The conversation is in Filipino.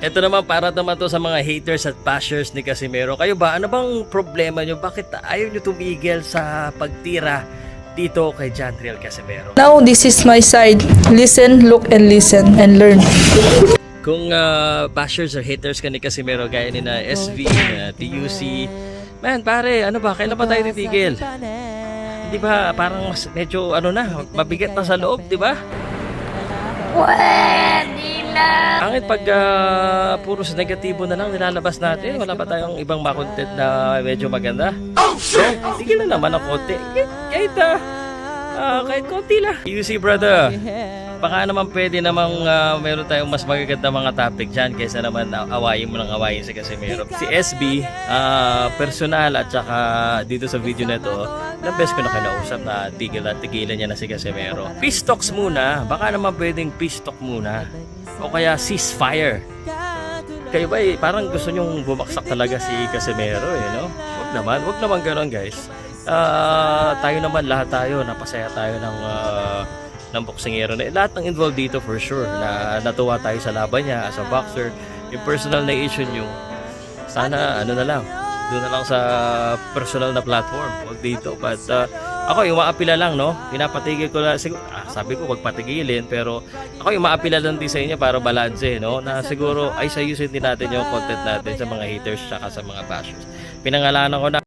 Ito naman para naman to sa mga haters at bashers ni Casimero. Kayo ba? Ano bang problema nyo? Bakit ayaw nyo tumigil sa pagtira dito kay Janriel Casimero? Now, this is my side. Listen, look, and listen, and learn. Kung bashers or haters ka ni Casimero gaya ni na SV, na TUC, man pare, ano ba? Kailan pa tayo titigil? Di ba parang medyo ano na, mabigat na sa loob, di ba? Angit pag puro sa negatibo na lang nilalabas natin, wala pa tayong ibang makontent na medyo maganda. So, tigil na naman ang konti. Kahit konti lang. You see brother, baka naman pwede namang meron tayong mas magaganda mga topic dyan kaysa naman awayin mo ng awayin si Casimero. Si SB, personal at saka dito sa video na to, ilang beses ko na kinausap na tigilan niya na si Casimero. Peace talks muna, baka naman pwedeng peace talk muna. O kaya ceasefire. Kayo ba parang gusto nyong bumaksak talaga si Casimero no? Wag naman ganoon guys. Tayo naman lahat tayo, napasaya tayo ng boksingero na lahat ng involved dito for sure na natuwa tayo sa laban niya as a boxer. Yung personal na issue nyo, sana ano na lang, doon na lang sa personal na platform, wag dito. But ako yung maapila lang, no, pinapatigil ko lang siguro, sabi ko wag patigilin, pero ako yung maapila lang din sa inyo para balanse, no, na siguro ay sayusin din natin yung content natin sa mga haters tsaka sa mga bashers. Pinangalanan ko na